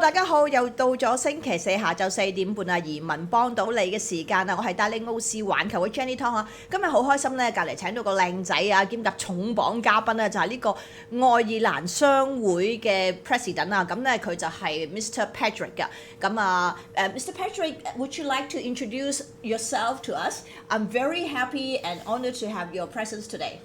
大家好，又到咗星期四下晝4點半啊，移民幫到你嘅時間啊，我係帶領澳視環球嘅 Jenny 湯啊，今日好開心咧，隔離請到個靚仔啊，兼夾重磅嘉賓啊，就係呢個愛爾蘭商會嘅 President 啊，咁咧佢就係 Mr Pádraig 㗎，咁啊Mr Pádraig，would you like to introduce yourself to us? I'm very happy and honored to have your presence today.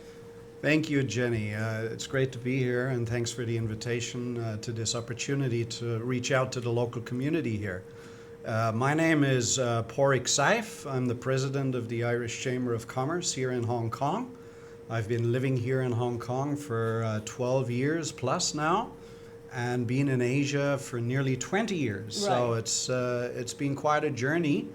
Thank you, Jenny. It's great to be here, and thanks for the invitation to this opportunity to reach out to the local community here. My name is Pádraig Seif. I'm the president of the Irish Chamber of Commerce here in Hong Kong. I've been living here in Hong Kong for 12 years plus now, and been in Asia for nearly 20 years. Right. So it's been quite a journey.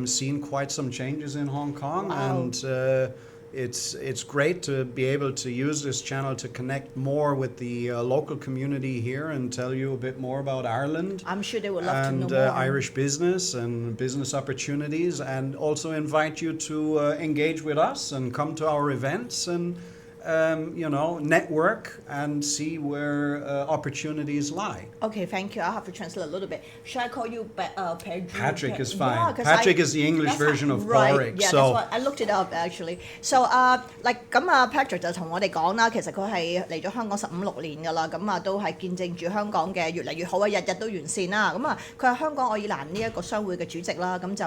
Seen quite some changes in Hong Kong, wow. and it's great to be able to use this channel to connect more with the local community here and tell you a bit more about Ireland. I'm sure they would love to know And more. Irish business and business opportunities, and also invite you to engage with us and come to our events and network and see where opportunities lie. Okay, thank you. I'll have to translate a little bit. Should I call you Pádraig? Patrick is fine. Yeah, Patrick is the English version of Pádraig. Yeah, so that's what I looked it up actually. So Pádraig 就同我哋講啦，其實佢係嚟咗香港15-16年㗎啦，咁啊都係見證住香港嘅越嚟越好啊，日日都完善啦。咁啊，佢係香港愛爾蘭呢一個商會嘅主席啦，咁就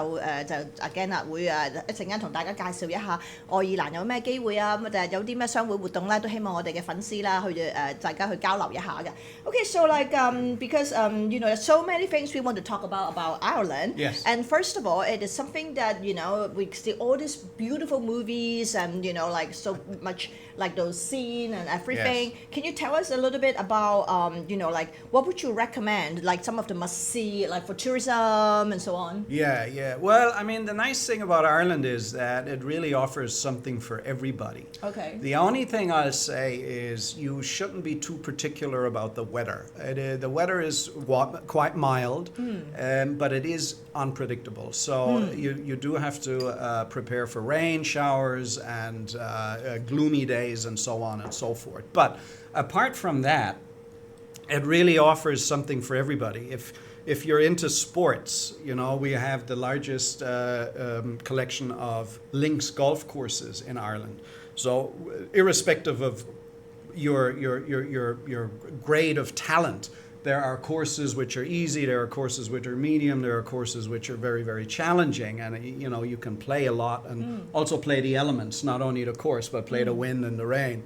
again 啦，會一陣間同大家介紹一下愛爾蘭有咩機會啊，咁啊有啲咩商會活動咧，都希望我哋嘅粉絲啦去大家去交流一下嘅。Okay, so because there's so many things we want to talk about Ireland. Yes. And first of all, it is something that we see all these beautiful movies and so much like those scenes and everything. Yes. Can you tell us a little bit about what would you recommend, like some of the must see, like for tourism and so on? Yeah. Well, I mean, the nice thing about Ireland is that it really offers something for everybody. Okay. The only thing I'll say is you shouldn't be too particular about the weather. The weather is quite mild, but it is unpredictable. So you do have to prepare for rain showers and gloomy days and so on and so forth. But apart from that, it really offers something for everybody. If you're into sports, we have the largest collection of links golf courses in Ireland. So irrespective of your grade of talent, there are courses which are easy, there are courses which are medium, there are courses which are very, very challenging, and you can play a lot and also play the elements, not only the course, but play the wind and the rain.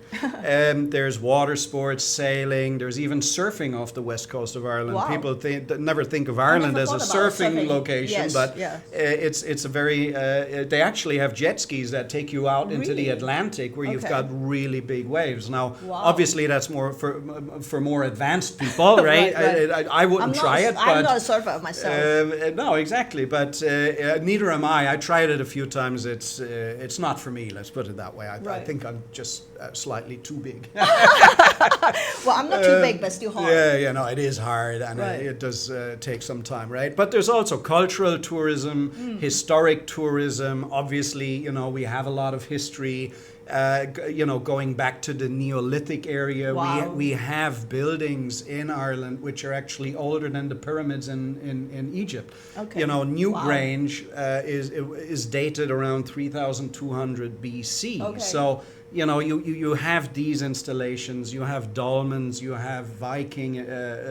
There's water sports, sailing, there's even surfing off the west coast of Ireland. Wow. People never think of Ireland as a surfing location, yes, but yeah. It's a very, they actually have jet skis that take you out into the Atlantic where you've got really big waves. Now, obviously that's more for more advanced people, right? Right. I wouldn't try it. I'm not a surfer myself. No, exactly. But neither am I. I tried it a few times. It's not for me. Let's put it that way. I think I'm just slightly too big. Well, I'm not too big, but still hard. Yeah, no, it is hard, and it does take some time, right? But there's also cultural tourism, historic tourism. Obviously, we have a lot of history. Going back to the Neolithic area, we have buildings in Ireland which are actually older than the pyramids in Egypt. Okay. Newgrange is dated around 3,200 BC. Okay. So you have these installations, you have dolmens, you have Viking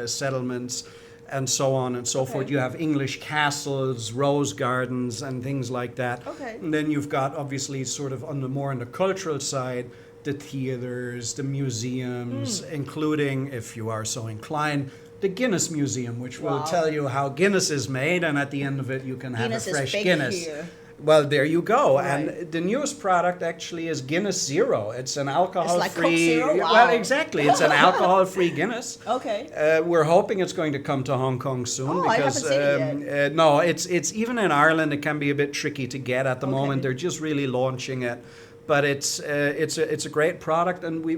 settlements, and so on and so forth. You have English castles, rose gardens, and things like that. Okay. And then you've got, obviously, sort of on the cultural side, the theaters, the museums, including, if you are so inclined, the Guinness Museum, which will tell you how Guinness is made, and at the end of it, you can have a fresh Guinness. Here. Well, there you go. Right. And the newest product actually is Guinness Zero. It's an alcohol-free... It's like Coke Zero? Wow. Well, exactly. It's an alcohol-free Guinness. Okay. We're hoping it's going to come to Hong Kong soon. I because haven't seen it yet. no, it's even in Ireland, it can be a bit tricky to get at the moment. They're just really launching it. But it's a great product, and we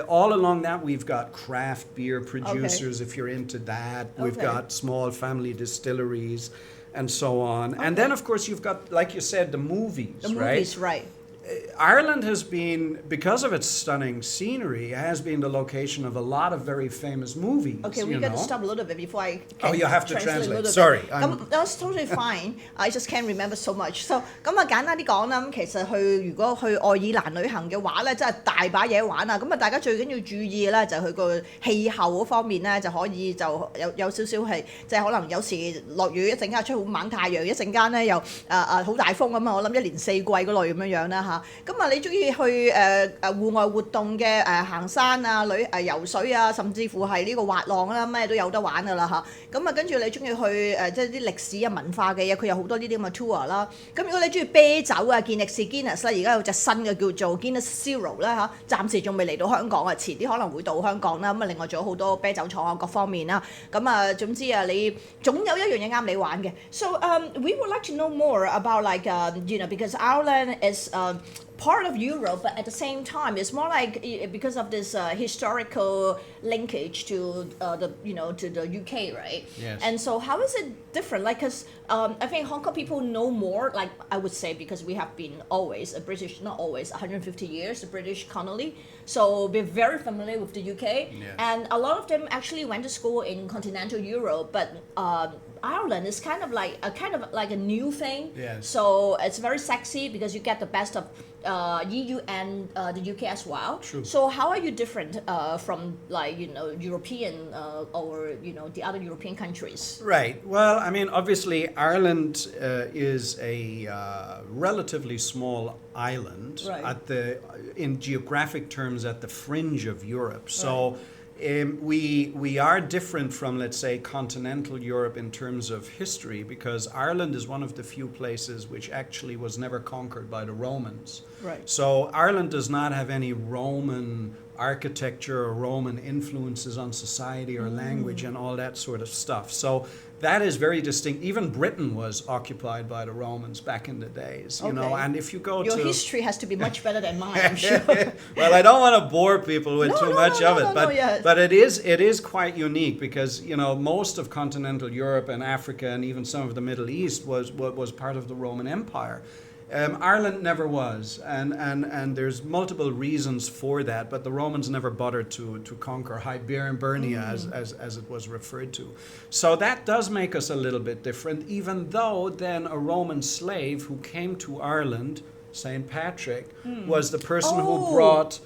all along that we've got craft beer producers. If you're into that, we've got small family distilleries, and so on. And then, of course, you've got, like you said, the movies, right? The movies, right. Ireland has been, because of its stunning scenery, has been the location of a lot of very famous movies. Okay, we got to stop a little bit before I can you have to translate. translate. Sorry. That's totally fine. I just can't remember so much. So 咁啊簡單啲講啦，咁其實如果去愛爾蘭旅行嘅話咧，真係大把嘢玩啊！咁啊大家最緊要注意咧，就係佢個氣候嗰方面咧，就可以就有少少係即係可能有時落雨，一陣間出好猛太陽，一陣間咧又好大風咁啊！我諗一年四季嗰類咁樣啦嚇。咁啊你中意去戶外活動嘅行山啊、游水啊，甚至乎係呢個滑浪啦，咩都有得玩噶啦嚇。咁啊跟住你中意去即係啲歷史啊文化嘅嘢，佢有好多呢啲咁嘅 tour 啦。咁如果你中意啤酒啊，健力士 Guinness 咧，而家有隻新嘅叫做 Guinness Zero 啦嚇，暫時仲未嚟到香港啊，遲啲可能會到香港啦。咁啊另外仲有好多啤酒廠啊各方面啦。咁啊總之啊，你總有一樣嘢啱你玩嘅。So we would like to know more about like because Ireland is part of Europe, but at the same time, it's more like because of this historical linkage to to the UK, right? Yes. And so, how is it different? Like, because I think Hong Kong people know more. Like, I would say because we have been always a British, not always, 150 years, a British colony. So we're very familiar with the UK, yes. and a lot of them actually went to school in continental Europe, but Ireland is kind of like a new thing. Yes. So it's very sexy because you get the best of EU and the UK as well. True. So how are you different from European or the other European countries? Right. Well, I mean, obviously, Ireland is a relatively small island right. in geographic terms at the fringe of Europe. So. Right. We are different from, let's say, continental Europe in terms of history, because Ireland is one of the few places which actually was never conquered by the Romans. Right. So Ireland does not have any Roman architecture or Roman influences on society or language and all that sort of stuff. So that is very distinct. Even Britain was occupied by the Romans back in the days, you know. And if you go your history has to be much better than mine, I'm sure. Well, I don't want to bore people with too much of it, but it is quite unique because most of continental Europe and Africa and even some of the Middle East was part of the Roman Empire. Ireland never was, and there's multiple reasons for that, but the Romans never bothered to conquer Hibernia as it was referred to. So that does make us a little bit different, even though then a Roman slave who came to Ireland, St. Patrick, was the person who brought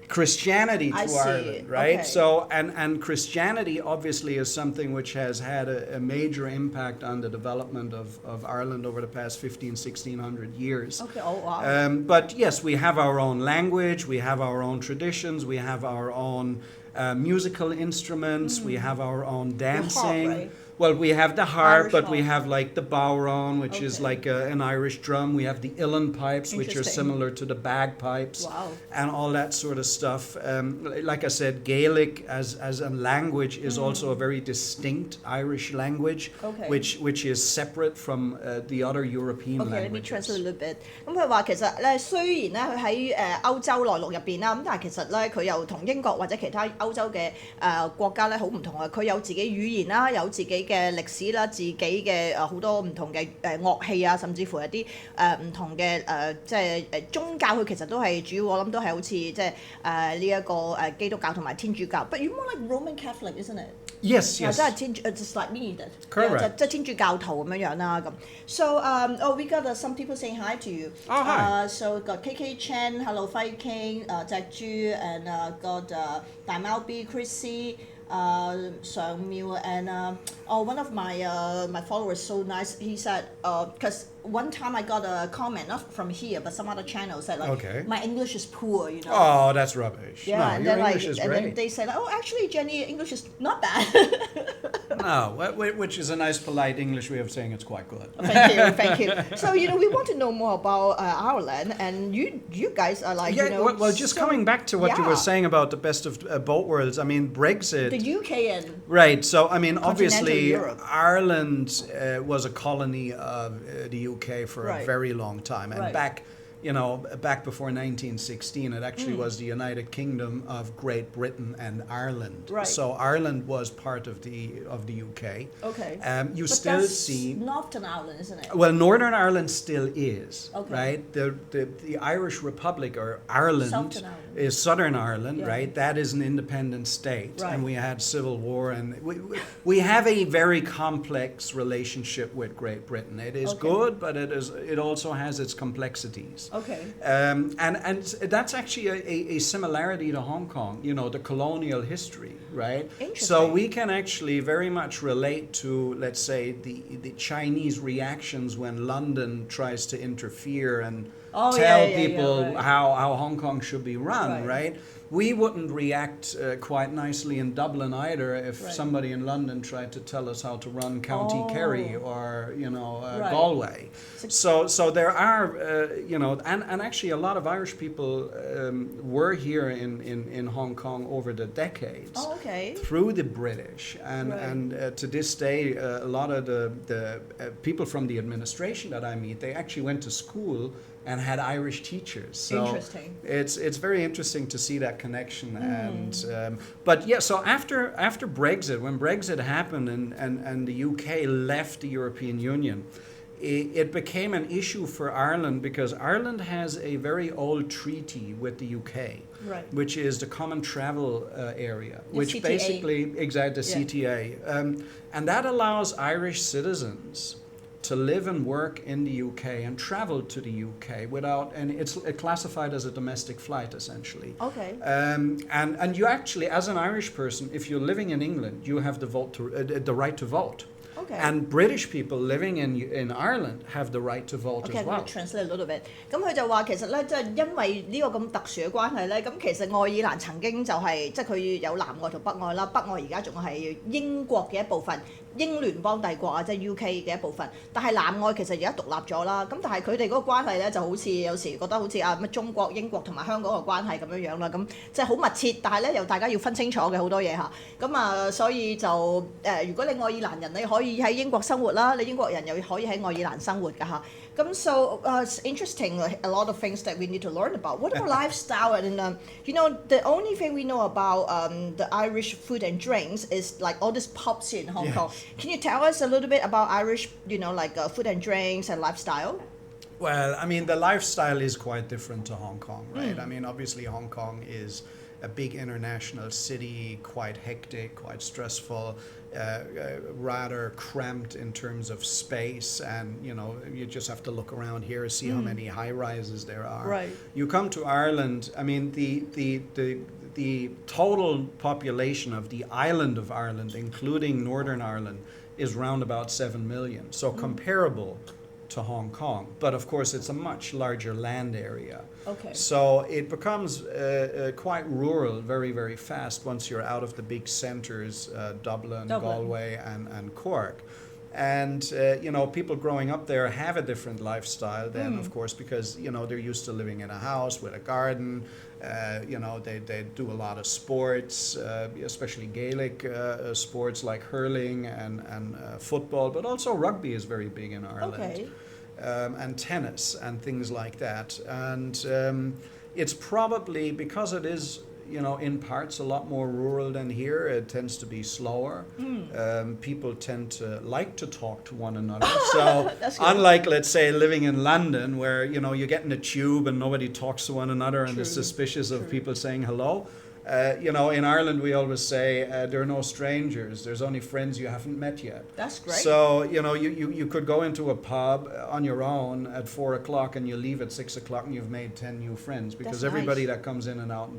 Christianity to Ireland, right? Okay. So, and Christianity obviously is something which has had a major impact on the development of Ireland over the past 1600 years. Okay, oh wow. But yes, we have our own language, we have our own traditions, we have our own musical instruments, we have our own dancing. The harp, right? Well, we have the harp, Irish but harp. we have like the bowron, which is like an Irish drum. We have the uilleann pipes, which are similar to the bagpipes, and all that sort of stuff. Like I said, Gaelic as a language is also a very distinct Irish language, which is separate from the other European languages. Let me translate a little bit. 咁佢話其實咧，雖然咧佢喺歐洲內陸入邊啦，咁但係其實咧佢又同英國或者其他歐洲嘅國家咧好唔同啊！佢有自己語言啦，有自己嘅歷史啦，自己嘅好多唔同嘅樂器啊，甚至乎有啲唔同嘅即係宗教，佢其實都係主要我諗都係好似即係呢一個基督教同埋天主教。But you're more like Roman Catholic, isn't it? Yes, yes. 真係just like me that. Correct. 即係天主教徒咁樣樣啦咁。So we got some people saying hi to you. Oh hi. So got KK Chen, hello Fight King, 隻豬 and got 大貓 B Chrissy. 上廟 and one of my followers so nice. He said because one time I got a comment not from here but some other channel said like my English is poor, you know. Oh, that's rubbish. Yeah, no, and your then English is great. And then they said oh actually Jenny English is not bad. No, which is a nice polite English way of saying it's quite good. Thank you. So we want to know more about Ireland, and you guys are like well, just coming back to what you were saying about the best of both worlds. I mean, Brexit. The UK and right. So I mean, obviously, Europe. Ireland was a colony of the UK for a very long time, and back before 1916, it actually was the United Kingdom of Great Britain and Ireland. Right. So Ireland was part of the UK. Okay. You but still that's see Northern Ireland, isn't it? Well, Northern Ireland still is, Okay. right? The Irish Republic, or Ireland, Southern Ireland. is Southern Ireland, Yeah. right? That is an independent state, Right. and we had civil war, and we have a very complex relationship with Great Britain. It is Okay. good, but it also has its complexities. Okay. And that's actually a similarity to Hong Kong, the colonial history, right? Interesting. So we can actually very much relate to, let's say, the Chinese reactions when London tries to interfere and tell people right. how Hong Kong should be run, Right. right? We wouldn't react quite nicely in Dublin either if Right. somebody in London tried to tell us how to run County Kerry or Right. Galway. So there are and actually a lot of Irish people were here in Hong Kong over the decades. Oh, okay. Through the British, and to this day, a lot of the people from the administration that I meet, they actually went to school and had Irish teachers. So Interesting. It's very interesting to see that connection. And but yeah, so after Brexit, when Brexit happened and the UK left the European Union, it became an issue for Ireland because Ireland has a very old treaty with the UK, Right. which is the Common Travel Area, The which CTA. basically, exactly, the Yeah. CTA. And that allows Irish citizens to live and work in the UK and travel to the UK without, and it's classified as a domestic flight essentially. Okay. And you actually, as an Irish person, if you're living in England, you have the right to vote. Okay. And British people living in Ireland have the right to vote Okay, as I'm well. going to translate a little bit。咁佢就話其實咧，即係因為呢個咁特殊嘅關係咧，咁其實愛爾蘭曾經就係、即係佢有南愛同北愛啦，北愛而家仲係英國嘅一部分，英聯邦帝國啊，即係 UK 嘅一部分。但係南愛其實而家獨立咗啦，咁但係佢哋嗰個關係咧就好似有時覺得好似乜中國、英國同埋香港嘅關係咁樣樣啦，咁即係好密切，但係咧又大家要分清楚嘅好多嘢嚇。咁所以就如果你愛爾蘭人，你可以喺英國生活啦，你英國人又可以喺愛爾蘭生活㗎嚇。咁 so it's interesting, a lot of things that we need to learn about. What about lifestyle? And the only thing we know about the Irish food and drinks is like all these pubs here in Hong Kong. Can you tell us a little bit about Irish, food and drinks and lifestyle? Well, I mean, the lifestyle is quite different to Hong Kong, right? I mean, obviously Hong Kong is a big international city, quite hectic, quite stressful, rather cramped in terms of space, and you just have to look around here, see how many high rises there are. Right. You come to Ireland, I mean, the total population of the island of Ireland, including Northern Ireland, is round about 7 million. So comparable to Hong Kong, but of course it's a much larger land area. Okay. So it becomes quite rural very, very fast once you're out of the big centers, Dublin, Galway, and Cork. And people growing up there have a different lifestyle then, of course, because they're used to living in a house with a garden. They do a lot of sports, especially Gaelic sports like hurling and football, but also rugby is very big in Ireland. Okay. And tennis and things like that. And it's probably, because it is, in parts a lot more rural than here, it tends to be slower. People tend to like to talk to one another. So unlike, let's say, living in London where, you get in a tube and nobody talks to one another and is suspicious of people saying hello. In Ireland we always say there are no strangers, there's only friends you haven't met yet. That's great. So you could go into a pub on your own at 4 o'clock and you leave at 6 o'clock and you've made 10 new friends because That's everybody nice. that comes in and out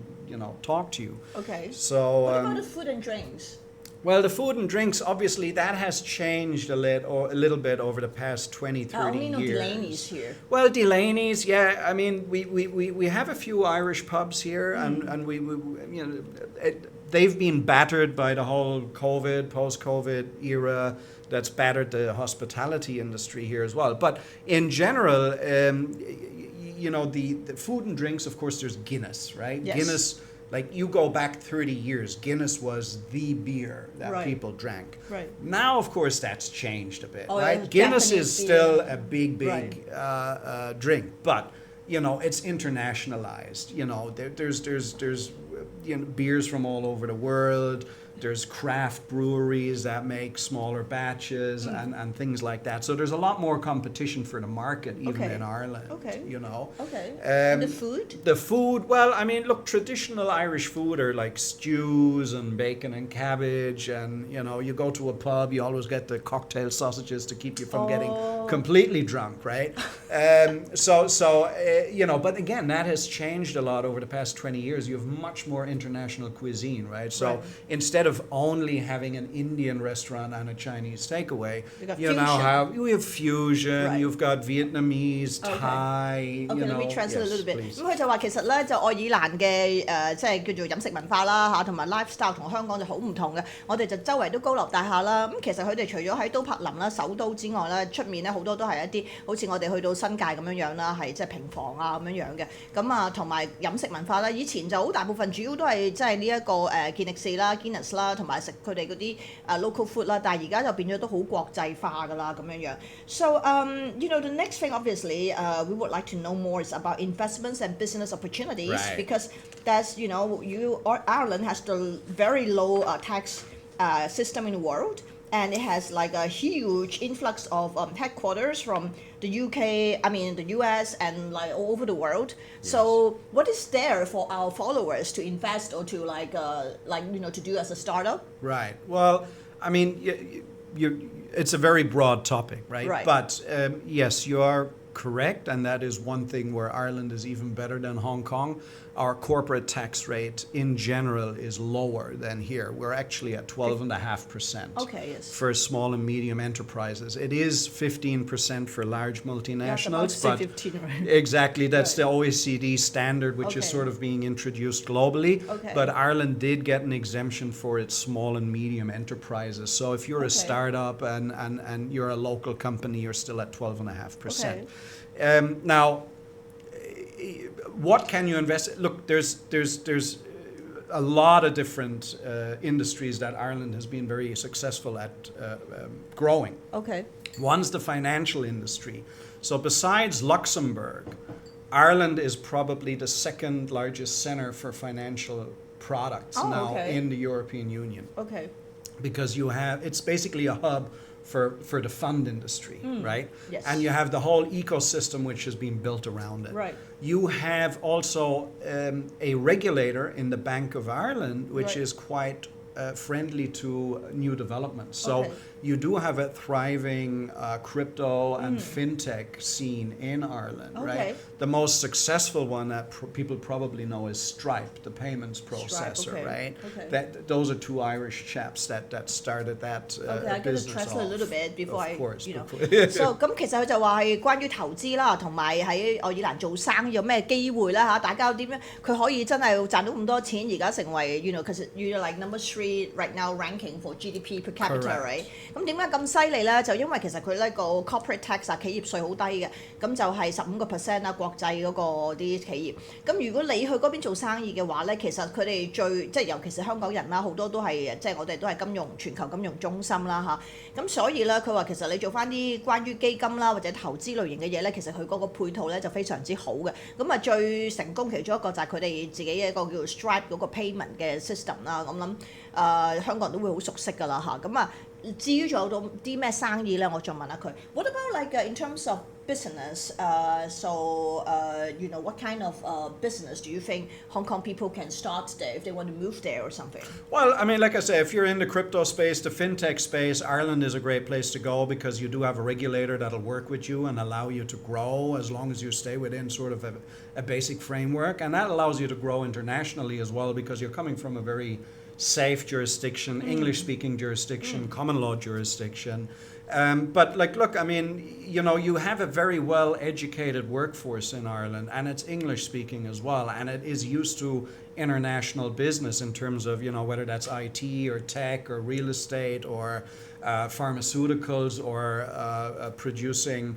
talk to you. Okay. So what about the food and drinks? Well, the food and drinks, obviously, that has changed a little bit over the past 20, 30 I only know years. Delaney's here. Well, Delaney's, yeah. I mean, we have a few Irish pubs here, and they've been battered by the whole COVID, post-COVID era. That's battered the hospitality industry here as well. But in general, the food and drinks, of course, there's Guinness, right? Yes. Guinness. Like you go back 30 years, Guinness was the beer that Right. people drank. Right. Now, of course, that's changed a bit, Oh, right? yeah, Guinness Japanese is still beer. a big Right. drink, but it's internationalized. There's beers from all over the world. There's craft breweries that make smaller batches and things like that. So there's a lot more competition for the market even in Ireland. Okay. Okay. The food? The food, well, I mean, look, traditional Irish food are like stews and bacon and cabbage, and you go to a pub, you always get the cocktail sausages to keep you from getting completely drunk, right? But again, that has changed a lot over the past 20 years. You have much more international cuisine, right? So instead of only having an Indian restaurant and a Chinese takeaway, you now have fusion. Right. You've got Vietnamese, Thai. Okay, let me translate a little bit. Please. 咁佢就話其實咧就愛爾蘭嘅即係叫做飲食文化啦嚇，同埋 lifestyle 同香港就好唔同嘅。我哋就周圍都高樓大廈啦。咁其實佢哋除咗喺都柏林啦首都之外咧，出面咧好多都係一啲好似我哋去到新界咁樣樣啦，係即係平房啊咁樣樣嘅。咁啊同埋飲食文化啦，以前就好大部分主要都係即係呢一個健力士啦、Guinness 啦，同埋食佢哋嗰啲local food 啦。但係而家就變咗都好國際化㗎啦咁樣樣。So the next thing obviously we would like to know more is about investments and business opportunities, right. because that's Ireland has the very low tax system in the world, and it has like a huge influx of headquarters from the the US, and like all over the world. Yes. So what is there for our followers to invest or to to do as a startup? Right. Well, I mean, it's a very broad topic, right? Right. But yes, you are correct, and that is one thing where Ireland is even better than Hong Kong. Our corporate tax rate in general is lower than here. We're actually at 12.5%. Okay, yes. For small and medium enterprises. It is 15% for large multinationals. But 15, right? Exactly, that's the OECD standard, which is sort of being introduced globally. Okay. But Ireland did get an exemption for its small and medium enterprises. So if you're a startup and you're a local company, you're still at 12.5%. Okay. Now, what can you invest? Look, there's a lot of different industries that Ireland has been very successful at growing. Okay. One's the financial industry. So besides Luxembourg, Ireland is probably the second largest center for financial products in the European Union. Okay. Because it's basically a hub for the fund industry, right? Yes. And you have the whole ecosystem which has been built around it. Right. You have also a regulator in the Bank of Ireland which is quite friendly to new developments. So you do have a thriving crypto and fintech scene in Ireland, right? The most successful one that people probably know is Stripe, the payments processor, right? Okay. Those are two Irish chaps that started that business off. I'm going to translate a little bit before Of course. So 咁其實佢就話係關於投資啦，同埋喺愛爾蘭做生意有咩機會啦嚇？大家有啲咩佢可以真係賺到咁多錢，而家成為cause you're like number 3 right now ranking for GDP per capita, right? 咁點解咁犀利咧？就因為其實佢呢個 corporate tax 企業稅好低嘅，咁就係15%啦，國際嗰個啲企業。咁如果你去嗰邊做生意嘅話咧，其實佢哋即係尤其是香港人啦，好多都係即係我哋都係全球金融中心啦嚇。咁所以咧，佢話其實你做翻啲關於基金啦或者投資類型嘅嘢咧，其實佢嗰個配套咧就非常之好嘅。咁啊最成功其中一個就係佢哋自己嘅一個叫做 Stripe 嗰個 payment 嘅 system 啦。咁諗香港人都會好熟悉㗎啦嚇。咁啊至於仲有到啲咩生意咧，我再問下佢。What about like in terms of business? What kind of business do you think Hong Kong people can start there if they want to move there or something? Well, I mean, like I say, if you're in the crypto space, the fintech space, Ireland is a great place to go because you do have a regulator that'll work with you and allow you to grow as long as you stay within sort of a basic framework. And that allows you to grow internationally as well because you're coming from a very safe jurisdiction, English-speaking jurisdiction, common law jurisdiction. But look, I mean, you have a very well-educated workforce in Ireland, and it's English-speaking as well, and it is used to international business in terms of, whether that's IT or tech or real estate or pharmaceuticals or producing,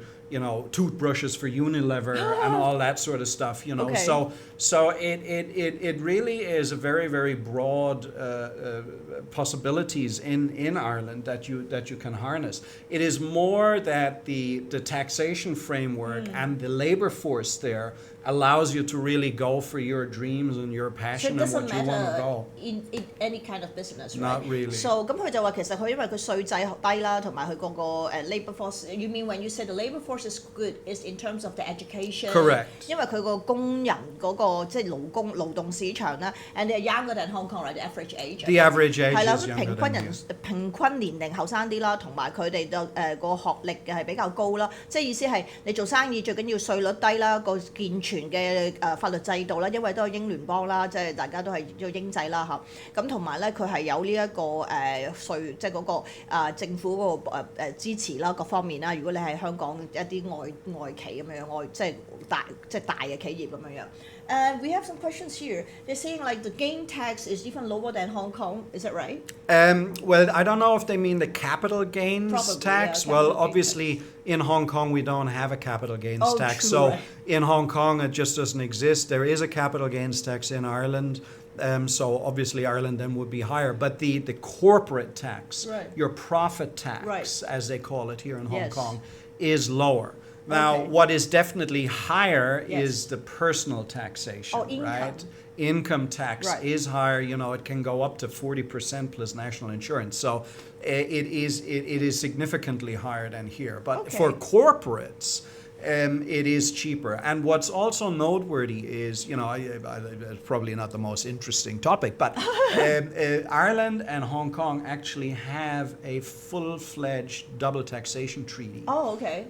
toothbrushes for Unilever and all that sort of stuff, Okay. So it really is a very, very broad possibilities in Ireland that you can harness. It is more that the taxation framework and the labor force there allows you to really go for your dreams and your So it passion and doesn't what you want to matter go. in any kind of business, right? Not really. So 咁佢就話其實佢因為佢稅制低啦，同埋佢嗰個labour force. You mean when you say the labour force is good, is in terms of the education? Correct. 因為佢個工人嗰個即係勞動市場啦 and they're younger than Hong Kong, right? The average age. The average age 係啦， is younger 平均 than 人 here. 平均年齡後生啲啦，同埋佢哋嘅個學歷係比較高啦。即係意思係你做生意最緊要稅率低啦，個健全嘅法律制度啦，因為都係英聯邦啦，即係大家都係做英制啦嚇。咁同埋咧，佢係有呢一個稅，即係嗰個政府嗰個支持啦，各方面啦。如果你係香港一啲外企咁樣，即係大嘅企業咁樣。And we have some questions here. They're saying like the gain tax is even lower than Hong Kong. Is that right? Well, I don't know if they mean the capital gains Probably, tax. yeah, Well, capital gains obviously, in Hong Kong, we don't have a capital gains Oh, tax. true, So right. in Hong Kong, it just doesn't exist. There is a capital gains tax in Ireland. So obviously, Ireland then would be higher. But the corporate tax, Right. your profit tax, Right. as they call it here in Hong Yes. Kong, is lower. Now, Okay. what is definitely higher Yes. is the personal taxation, Oh, income. right? Income tax Right. is higher. It can go up to 40% plus national insurance. So it is significantly higher than here. But Okay. for corporates, it is cheaper. And what's also noteworthy is, it's probably not the most interesting topic, but Ireland and Hong Kong actually have a full-fledged double taxation treaty. Oh, okay.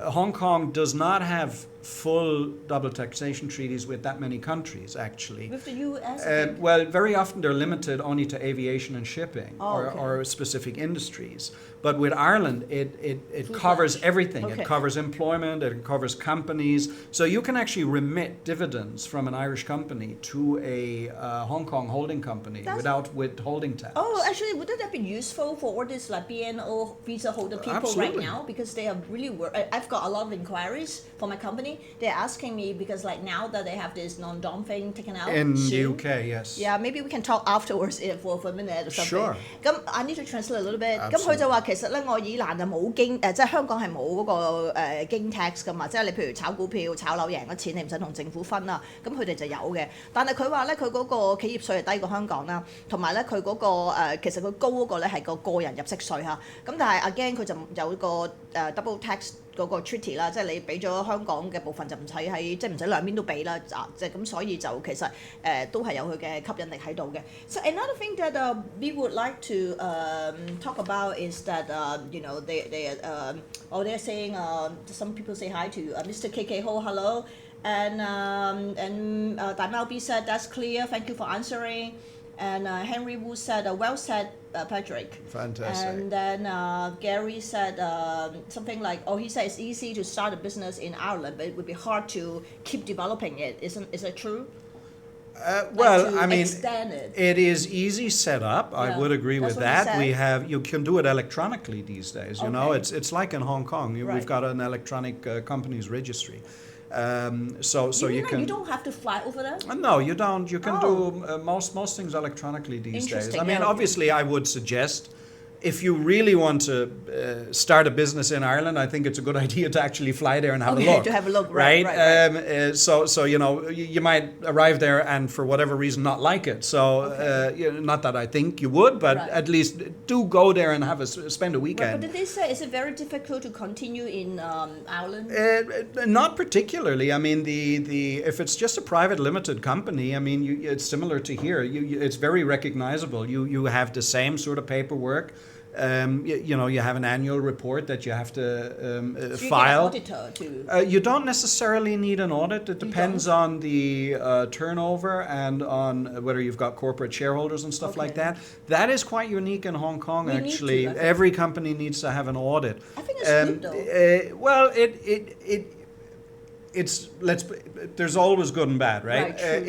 Hong Kong does not have full double taxation treaties with that many countries, actually. With the US? I think. Well, very often they're limited only to aviation and shipping Oh, okay. or specific industries. But with Ireland, it covers everything. Okay. It covers employment, it covers companies. So you can actually remit dividends from an Irish company to a Hong Kong holding company without withholding tax. Oh, actually, wouldn't that be useful for all these like BNO visa holder people Absolutely. right now? Because they are really I've got a lot of inquiries for my company. They're asking me because like now that they have this non-dumping taken out In the soon. UK, yes. Yeah, maybe we can talk afterwards for a minute or something. Sure. 咁 I need to translate a little bit. 咁佢就話其實咧，愛爾蘭就冇經即係香港係冇嗰個經 tax 噶嘛，即係你譬如炒股票、炒樓贏咗錢，你唔使同政府分啦。咁佢哋就有嘅，但係佢話咧，佢嗰個企業稅係低過香港啦，同埋咧佢嗰個其實佢高嗰個咧係個人入息稅嚇。咁但係 again 佢就有個double tax。嗰個 treaty 啦，即係你俾咗香港嘅部分就唔使喺，即係唔使兩邊都俾啦，即係咁，所以就其實都係有佢嘅吸引力喺度嘅。So another thing that we would like to talk about is that they're saying some people say hi to Mr. KK Ho, hello, and Dai Mao B said that's clear, thank you for answering. And Henry Wu said, well said, Patrick. Fantastic. And then Gary said something like, he said it's easy to start a business in Ireland, but it would be hard to keep developing it. Is that true? Well, I mean, extend it. It is easy set up. I Yeah, would agree that's with what he that. said. You can do it electronically these days. You know, Okay. it's like in Hong Kong. Right. We've got an electronic companies registry. So You you mean can. you don't have to fly over there? No, you don't. You can Oh. do most things electronically these days. Interesting, I mean, yeah. obviously, I would suggest if you really want to start a business in Ireland, I think it's a good idea to actually fly there and have a look. To have a look, right. So you might arrive there and for whatever reason not like it. So not that I think you would, but Right. at least do go there and spend a Right, weekend. but did they say is it very difficult to continue in Ireland? Not particularly. I mean, the if it's just a private limited company, I mean, it's similar to here. It's very recognizable. You have the same sort of paperwork. You have an annual report that you have to So you file. get an auditor to. You don't necessarily need an audit. It depends on the turnover and on whether you've got corporate shareholders and stuff like Okay. that. That is quite unique in Hong Kong, We need to, actually. I think. Every company needs to have an audit. I think it's good though. Well, there's always good and bad, right? Right, true,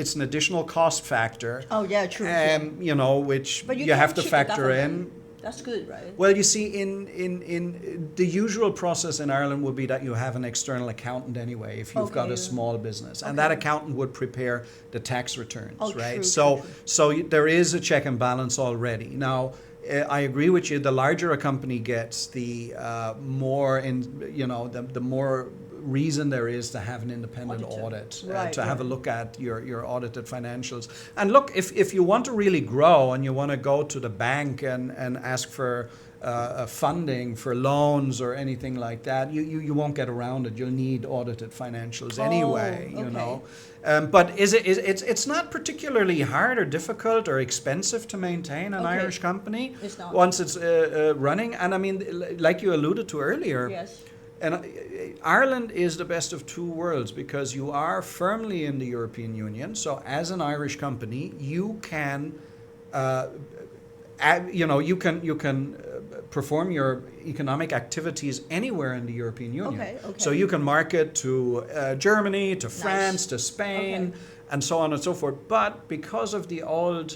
it's an additional cost factor. Oh yeah, true. Which But you have to can't cheat the factor in. government. That's good, right? Well, you see, in the usual process in Ireland would be that you have an external accountant anyway, if you've got Okay. a small business, and that accountant would prepare the tax returns, Oh, right? true, So, true. so there is a check and balance already. Now, I agree with you. The larger a company gets, the more the more reason there is to have an independent Auditor. audit, Right, to have a right. look at your audited financials. And look, if you want to really grow and you want to go to the bank and ask for funding for loans or anything like that, you won't get around it. You'll need audited financials anyway, you okay. know. But it's not particularly hard or difficult or expensive to maintain an Okay. Irish company It's not. once it's running. And I mean, like you alluded to earlier, Yes. and Ireland is the best of two worlds because you are firmly in the European Union. So as an Irish company, you can, you can perform your economic activities anywhere in the European Union. Okay. So you can market to Germany, to France, to Spain. Okay. And so on and so forth. But because of the old,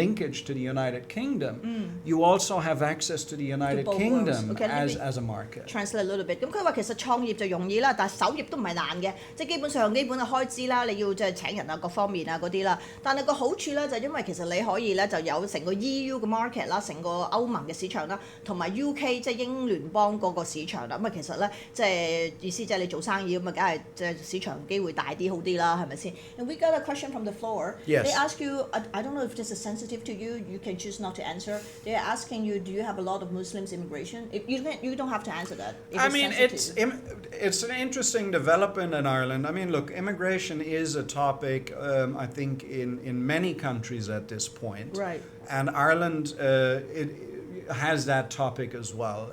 linkage to the United Kingdom, you also have access to the United both Kingdom worlds. Okay, let me as a market. Translate a little bit。咁佢話其實創業就容易啦，但係守業都唔係難嘅，即係基本上基本嘅開支啦，你要即係請人啊各方面啊嗰啲啦。但係個好處咧就因為其實你可以咧就有成個 EU 嘅 market 啦，成個歐盟嘅市場啦，同埋 UK 即係英聯邦嗰個市場啦。咁啊其實咧即係意思即係你做生意咁啊，梗係即係市場機會大啲好啲啦，係咪先？And we got a question from the floor. Yes. They ask you, I don't know if this is sensitive to you. You can choose not to answer. They're asking you, do you have a lot of Muslims immigration? If you don't have to answer that. If I mean, sensitive. it's an interesting development in Ireland. I mean, look, immigration is a topic, I think, in many countries at this point. Right. And Ireland it has that topic as well.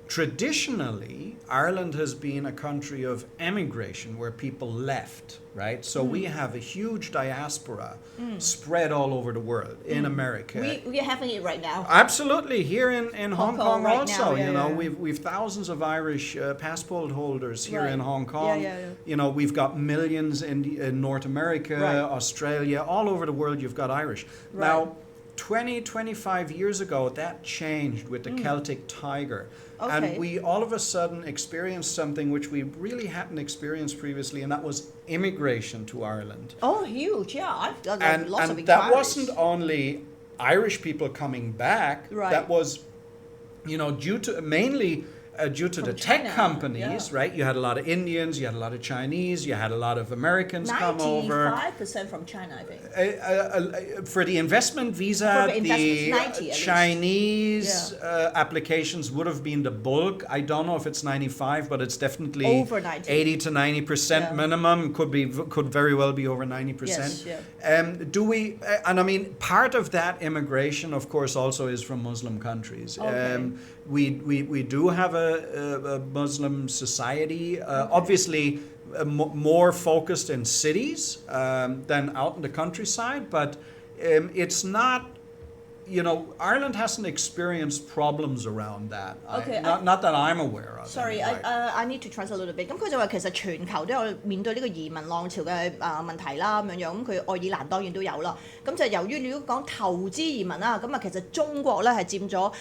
Traditionally, Ireland has been a country of emigration where people left, right? So we have a huge diaspora spread all over the world in America. We are having it right now. Absolutely, here in Hong Kong right also, now, yeah, you know, yeah. we've thousands of Irish passport holders here Right. in Hong Kong. Yeah. You know, we've got millions in North America, Right. Australia, all over the world you've got Irish. Right. Now, 25 years ago, that changed with the Celtic Tiger. Okay. And we all of a sudden experienced something which we really hadn't experienced previously, and that was immigration to Ireland. Oh, huge! Yeah, I've got And, lots of and that inquiries. wasn't only Irish people coming back, Right. that was, mainly due to From the tech China, companies, yeah. right? You had a lot of Indians, you had a lot of Chinese, you had a lot of Americans come over. 95% from China, I think. For the investment visa, For the investments, the 90 at least. Chinese applications would have been the bulk. I don't know if it's 95, but it's definitely Over 90. 80 to 90% Yeah. minimum. Could very well be over 90%. Yes, yeah. And I mean, part of that immigration, of course, also is from Muslim countries. Okay. We do have a Muslim society, obviously more focused in cities than out in the countryside, but it's not, Ireland hasn't experienced problems around that. Okay, Not that I'm aware of. Sorry, anyway. I need to translate a little bit。咁佢就話其實全球都有面對呢個移民浪潮嘅問題啦，咁樣。咁佢愛爾蘭當然都有啦。咁就由於如果講投資移民啦，咁啊其實中國咧係佔咗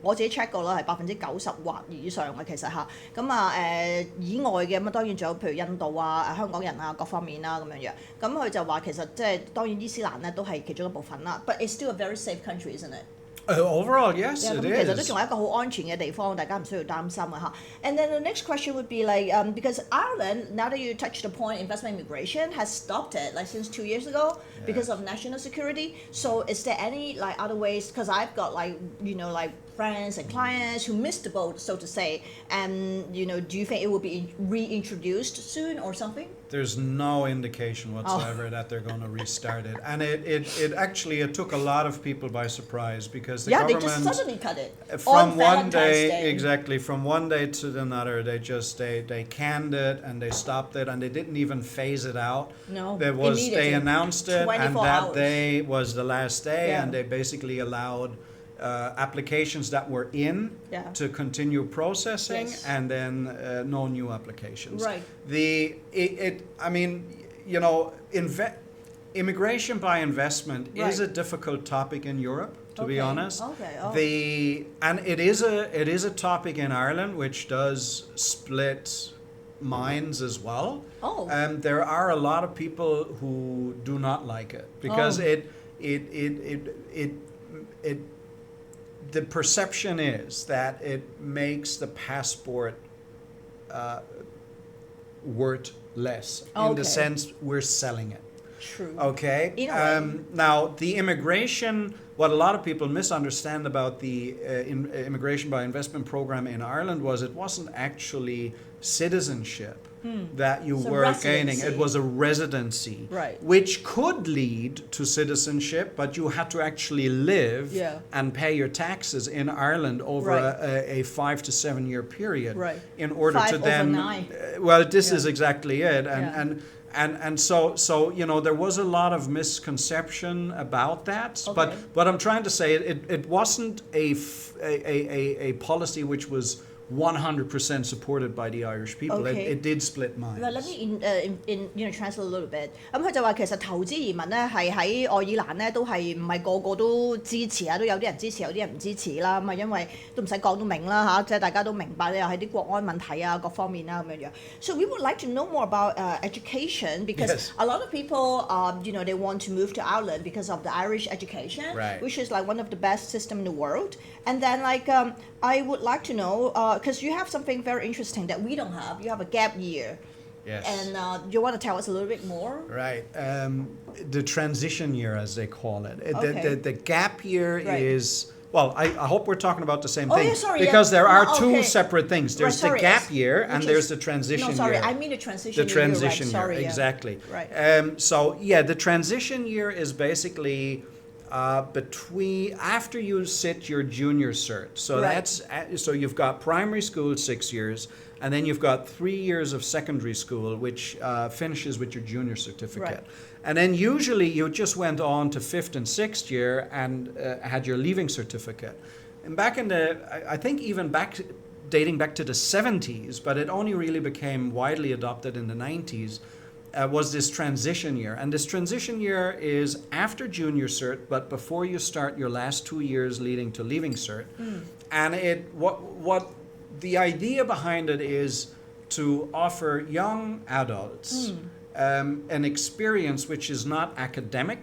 我自己 check 過啦，係90%或以上嘅其實嚇。咁以外嘅咁啊當然仲有譬如印度啊、香港人啊各方面啦咁樣樣。咁佢就話其實即係當然伊斯蘭咧都係其中一部分啦。But it's still a very safe country, isn't it? Overall, yes, Yeah, it 咁其實都 is. 仲係一個好安全嘅地方，大家唔需要擔心啊嚇。And then the next question would be like, because Ireland, now that you touched the point, investment immigration has stopped it like since 2 years ago because of national security. So is there any like other ways? Because I've got like friends and clients who missed the boat, so to say. And do you think it will be reintroduced soon or something? There's no indication whatsoever that they're going to restart it, and it took a lot of people by surprise because the They government just suddenly cut it from on one Valentine's day exactly from one day to another they canned it and they stopped it and they didn't even phase it out. No, they immediately. announced it and 24 that hours. day was the last day Yeah. and they basically allowed applications that were in to continue processing, and then no new applications. Right. Immigration by investment is a difficult topic in Europe, to be honest. And it is a topic in Ireland which does split minds as well. There are a lot of people who do not like it because the perception is that it makes the passport worth less in the sense we're selling it. True. Okay. Now, the immigration, what a lot of people misunderstand about the immigration by investment program in Ireland was it wasn't actually citizenship that you were gaining. It was a residency, which could lead to citizenship, but you had to actually live and pay your taxes in Ireland over a 5 to 7 year period in order to then. Well, this is exactly it, and so there was a lot of misconception about that. But what I'm trying to say, it wasn't a policy which was 100% supported by the Irish people. It did split minds. Well, let me translate a little bit. 咁佢就話其實投資移民咧係喺愛爾蘭咧都係唔係個個都支持啊，都有啲人支持，有啲人唔支持啦。咁啊因為都唔使講都明啦嚇，即係大家都明白咧，又係啲國安問題啊各方面啦咁樣樣。So we would like to know more about education because a lot of people they want to move to Ireland because of the Irish education, which is like one of the best system in the world. And then I would like to know because you have something very interesting that we don't have. You have a gap year. Yes. And you want to tell us a little bit more? Right. The transition year, as they call it. The gap year is... Well, I hope we're talking about the same thing. Because there are two separate things. There's the gap year and there's the transition year. No, sorry, I mean the transition year. The transition year, sorry, exactly. Right. The transition year is basically... between after you sit your junior cert, so you've got primary school 6 years, and then you've got 3 years of secondary school, which finishes with your junior certificate, and then usually you just went on to 5th and 6th year and had your leaving certificate. And back in I think even dating back to the 70s, but it only really became widely adopted in the 90s. Was this transition year. And this transition year is after junior cert, but before you start your last 2 years leading to leaving cert. And what the idea behind it is to offer young adults an experience which is not academic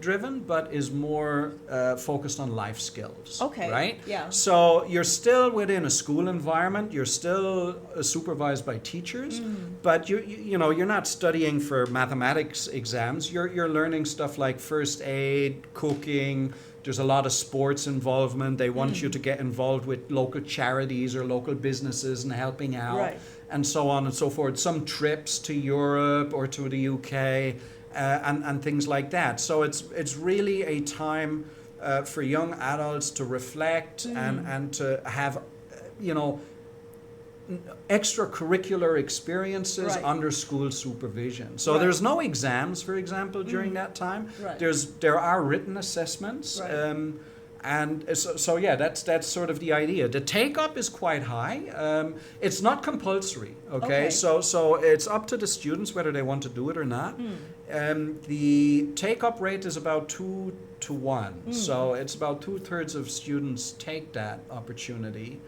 driven, but is more focused on life skills. Right? Yeah. So you're still within a school environment. You're still supervised by teachers, but you're not studying for mathematics exams. You're learning stuff like first aid, cooking. There's a lot of sports involvement. They want you to get involved with local charities or local businesses and helping out. And so on and so forth. Some trips to Europe or to the UK and things like that. So it's really a time for young adults to reflect and to have, extracurricular experiences under school supervision. So there's no exams, for example, during that time. There are written assessments. And so that's sort of the idea. The take-up is quite high. It's not compulsory, okay? So it's up to the students whether they want to do it or not. The take-up rate is about 2 to 1. So it's about 2/3 of students take that opportunity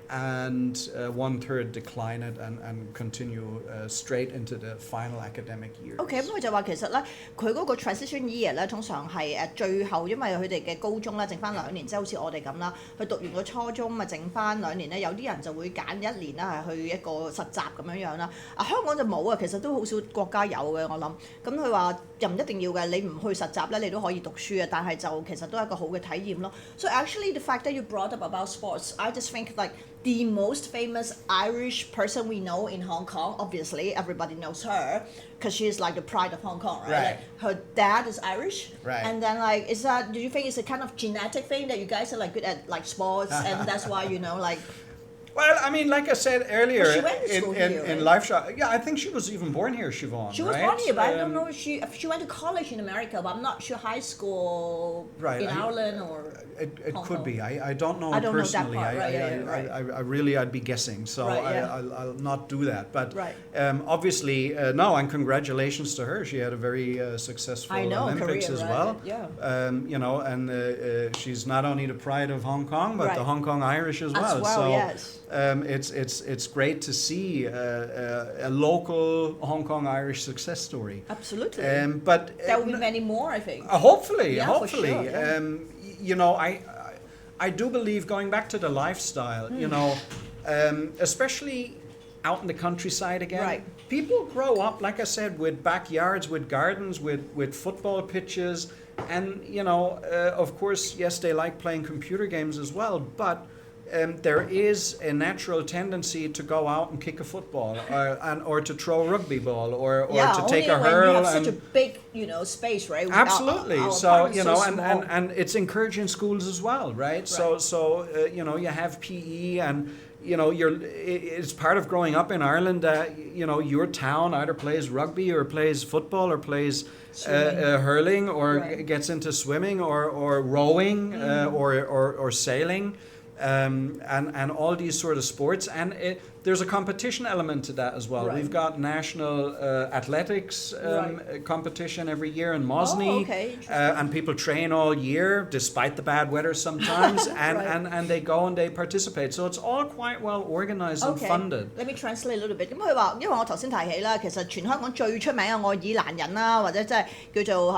and 1/3 decline it and continue straight into the final academic year. OK， 咁佢就話其實咧，佢嗰個 transition year 咧，通常係最後，因為佢哋嘅高中咧剩翻2年，即係好似我哋咁啦，佢讀完個初中咪剩翻2年咧，有啲人就會揀1年啦，係去一個實習咁樣樣啦。香港就冇啊，其實都好少國家有嘅，我諗。咁佢話又唔一定要嘅，你唔去實習咧，你都可以讀書嘅，但係就其實都係一個好嘅體驗咯。So actually the fact that you brought up about sports, I just think like the most famous Irish person we know in Hong Kong, obviously everybody knows her because she's like the pride of Hong Kong, right? Like, her dad is Irish, and then like do you think it's a kind of genetic thing that you guys are like good at like sports and that's why Well, I mean, like I said earlier, Well, she went to school here, in right? live shot, yeah, I think she was even born here, Siobhan. She was right? born here, but I don't know if she went to college in America, but I'm not sure high school Right, in Ireland or It Hong could Kong. be. I don't know I don't know that personally. part. Right, I really, I'd be guessing. So Right, yeah. I'll not do that. But Right. Obviously, no, and congratulations to her. She had a very successful I know, Olympics career, as right, well. yeah. You know, and she's not only the pride of Hong Kong, but Right. the Hong Kong Irish as well. As well, so yes. it's great to see a local Hong Kong Irish success story. Absolutely. But There will be many more, I think. hopefully, Yeah, for hopefully. sure, yeah. You know, I do believe, going back to the lifestyle, you know, especially out in the countryside again, Right. people grow up, like I said, with backyards, with gardens, with football pitches, and, you know, of course, yes, they like playing computer games as well, but there is a natural tendency to go out and kick a football, or to throw a rugby ball, or to take a only when hurl. you have and such a big, space, right? Absolutely. Our So, apartment's you so know, small. and it's encouraging schools as well, right? So you know, you have PE, and you know, it's part of growing up in Ireland that, you know, your town either plays rugby or plays football or plays hurling, or Right. gets into swimming or rowing, or sailing. And all these sort of sports, and there's a competition element to that as well. Right. We've got national athletics competition every year in Mosney, Oh, okay, interesting. and people train all year despite the bad weather sometimes, and, Right. and they go and they participate. So it's all quite well organized and funded. Let me translate a little bit。咁佢話，因為我頭先提起啦，其實全香港最出名嘅愛爾蘭人啦，或者即係叫做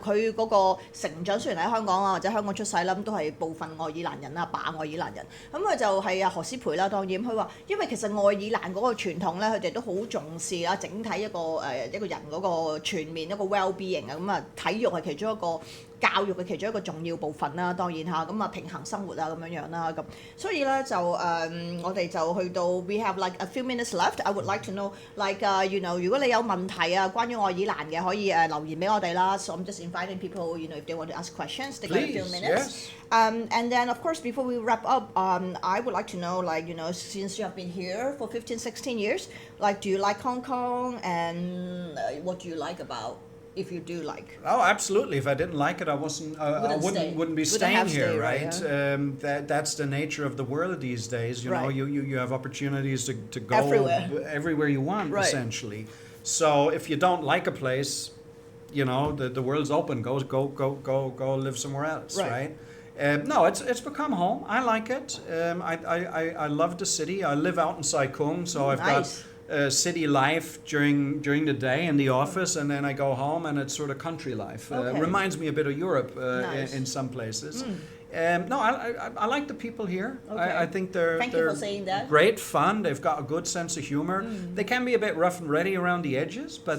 佢嗰個成長雖然喺香港啊，或者香港出世啦，咁都係部分愛爾蘭人啦，爸愛爾蘭人。咁佢就係何詩蓓啦，當然佢話，因為其實愛爾蘭嗰個傳統咧，佢哋都好重視啦，整體一個人嗰個全面一個 well-being 啊，咁啊體育係其中一個。教育嘅其中一個重要部分啦，當然嚇，咁啊平衡生活啊咁樣樣啦，咁所以咧就我哋就去到 we have like a few minutes left. I would like to know like如果你有問題啊，關於愛爾蘭嘅可以留言俾我哋啦。So I'm just inviting people if they want to ask questions, they got a few Please, minutes. yes. And then of course before we wrap up, I would like to know since you have been here for 15, 16 years, like do you like Hong Kong, and what do you like about? If you do like. Oh, absolutely. If I didn't like it, I wouldn't be staying here, right? That's the nature of the world these days. You know, you have opportunities to go everywhere you want, essentially. So if you don't like a place, you know, the world's open. Go live somewhere else, right? No, it's become home. I like it. I love the city. I live out in Sai Kung, so I've got city life during the day in the office, and then I go home and it's sort of country life. Reminds me a bit of Europe in some places. No, I like the people here. I think they're Thank you for saying that. Great fun. They've got a good sense of humor. They can be a bit rough and ready around the edges, but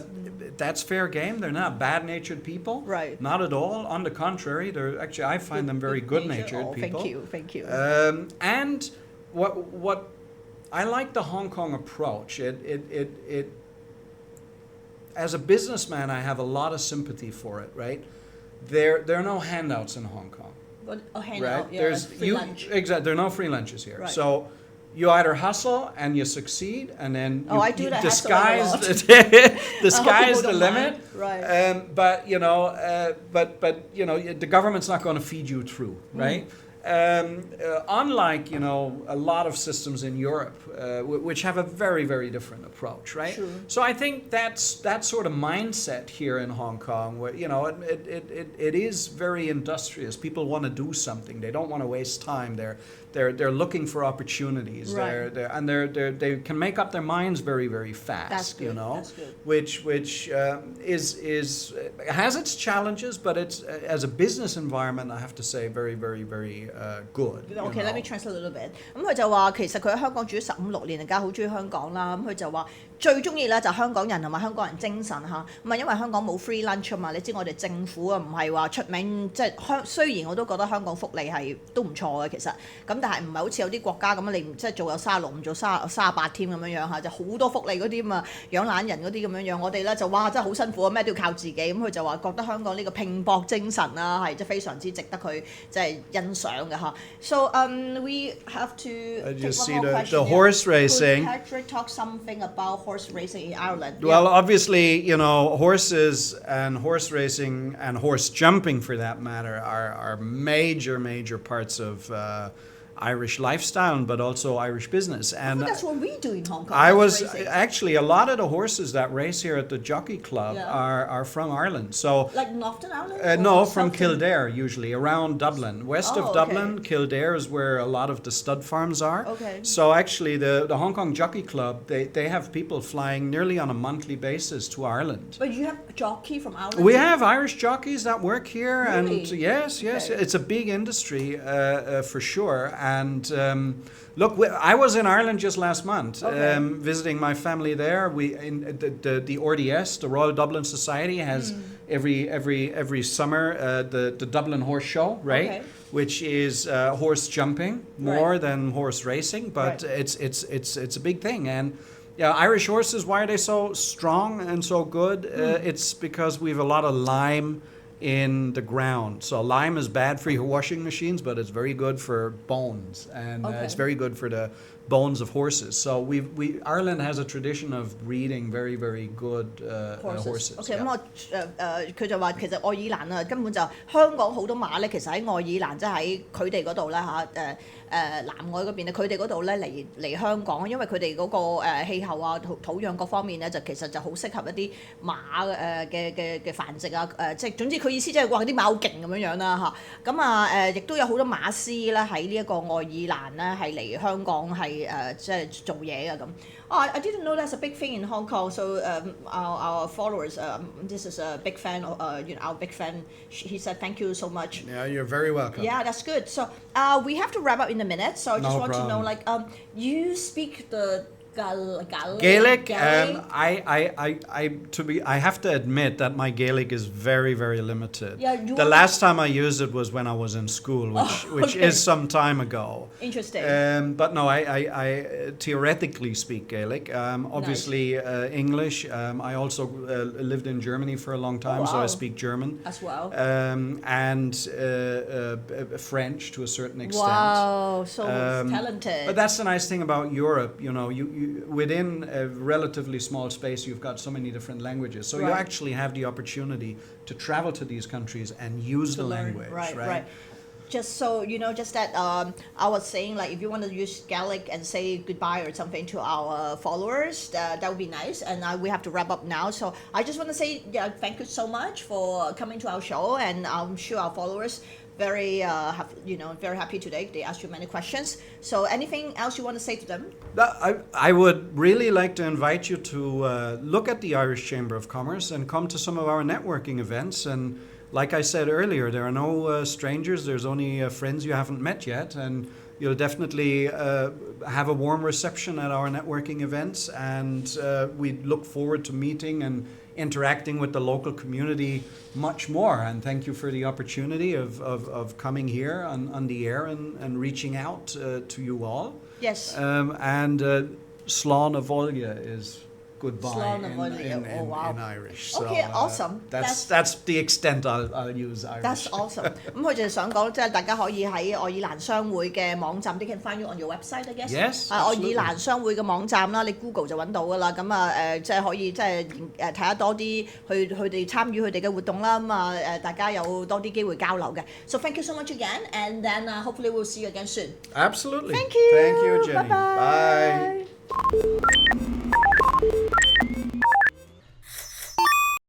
that's fair game. They're not bad-natured people. Right. Not at all. On the contrary, I find them very good-natured people. Thank you. And what I like the Hong Kong approach. It as a businessman, I have a lot of sympathy for it. Right, there are no handouts in Hong Kong. But a handout, Right, there's free lunch. Exactly. There are no free lunches here. Right. So you either hustle and you succeed, and then I do that the hustle a lot. The sky's the don't limit. mind. Right. But you know, the government's not going to feed you through, right? Unlike a lot of systems in Europe, which have a very, very different approach, right? Sure. So I think that's that sort of mindset here in Hong Kong, where it is very industrious. People want to do something. They don't want to waste time. They're looking for opportunities. Right. They can make up their minds very, very fast. That's good. That's good. Which is has its challenges, but it's as a business environment, I have to say, very, very, very good. Okay, let me translate a little bit. 咁佢就話其實佢喺香港住咗15、16年，而家好中意香港啦。咁佢就話最中意咧就香港人同埋香港人精神嚇，咁啊因為香港冇 free lunch 啊嘛，你知我哋政府啊唔係話出名，即係雖然我都覺得香港福利係都唔錯嘅其實，咁但係唔係好似有啲國家咁啊，你唔即係做有36唔做38添咁樣樣嚇，就好多福利嗰啲嘛，養懶人嗰啲咁樣樣，我哋咧就哇真係好辛苦啊，咩都要靠自己，咁佢就話覺得香港呢個拼搏精神啊係即係非常之值得佢即係欣賞嘅嚇。So we have to You take see one more the question. horse Could racing. Patrick talk something about horse racing in Ireland? Well, obviously, horses and horse racing and horse jumping, for that matter, are major parts of Irish lifestyle, but also Irish business. And that's what we do in Hong Kong. I was racing. actually a lot of the horses that race here at the Jockey Club are from Ireland. So like Northern Ireland? no, from Kildare usually, around Dublin. West of okay. Dublin, Kildare is where a lot of the stud farms are. Okay. So actually the Hong Kong Jockey Club, they have people flying nearly on a monthly basis to Ireland. But you have a jockey from Ireland? We have Irish jockeys that work here, Really? and yes, Okay. it's a big industry for sure. And look, I was in Ireland just last month, Okay. visiting my family there. The RDS, the Royal Dublin Society, has every summer the Dublin Horse Show, right? Okay. Which is horse jumping more Right. than horse racing, but Right. it's a big thing. And yeah, Irish horses, why are they so strong and so good? It's because we have a lot of lime in the ground. So lime is bad for your washing machines, but it's very good for bones, and it's very good for the bones of horses. So Ireland has a tradition of breeding very good horses. OK， yeah. 咁我佢就話其實愛爾蘭啊根本就香港好多馬咧，其實喺愛爾蘭即係喺佢哋嗰度啦嚇南外嗰邊咧，佢哋嗰度咧嚟香港，因為佢哋嗰個氣候啊土壤各方面咧，就其實就好適合一啲馬嘅繁殖啊即係總之佢意思即係話啲馬好勁咁樣樣啦嚇，咁亦都有好多馬師咧喺呢一個愛爾蘭咧係嚟香港係即係做嘢嘅咁。Oh, I didn't know that's a big thing in Hong Kong. So our followers, this is a big fan. Our big fan. He said, "Thank you so much." Yeah, you're very welcome. Yeah, that's good. So we have to wrap up in a minute. So I just No want to know, problem. like, you speak the Gaelic, I have to admit that my Gaelic is very limited. Yeah, the last time I used it was when I was in school, which okay. is some time ago. Interesting. But no, I theoretically speak Gaelic. Obviously, nice. English. I also lived in Germany for a long time, so I speak German as well. And French to a certain extent. Wow, so talented. But that's the nice thing about Europe. You within a relatively small space, you've got so many different languages. So you actually have the opportunity to travel to these countries and use the language, right? Just so you know, just that I was saying, like, if you want to use Gaelic and say goodbye or something to our followers, that would be nice. And we have to wrap up now. So I just want to say thank you so much for coming to our show. And I'm sure our followers very happy today. They asked you many questions. So anything else you want to say to them? I would really like to invite you to look at the Irish Chamber of Commerce and come to some of our networking events. And like I said earlier, there are no strangers. There's only friends you haven't met yet. And you'll definitely have a warm reception at our networking events. And we look forward to meeting and interacting with the local community much more. And thank you for the opportunity of coming here on the air and reaching out to you all. Yes. And Slán a Bhoilge is goodbye Slán a Bhoilge. in Irish. So, Okay, awesome. That's the extent I'll use Irish. That's awesome. 咁佢就係想講，即係大家可以喺愛爾蘭商會嘅網站 ，they can find you on your website, I guess. Yes. 愛爾蘭商會嘅網站啦，你 Google 就揾到㗎啦。咁即係可以即係睇得多啲，佢哋參與佢哋嘅活動啦。咁大家有多啲機會交流嘅。So thank you so much again, and then hopefully we'll see you again soon. Absolutely. Thank you. Thank you, Jenny. Bye-bye. Bye.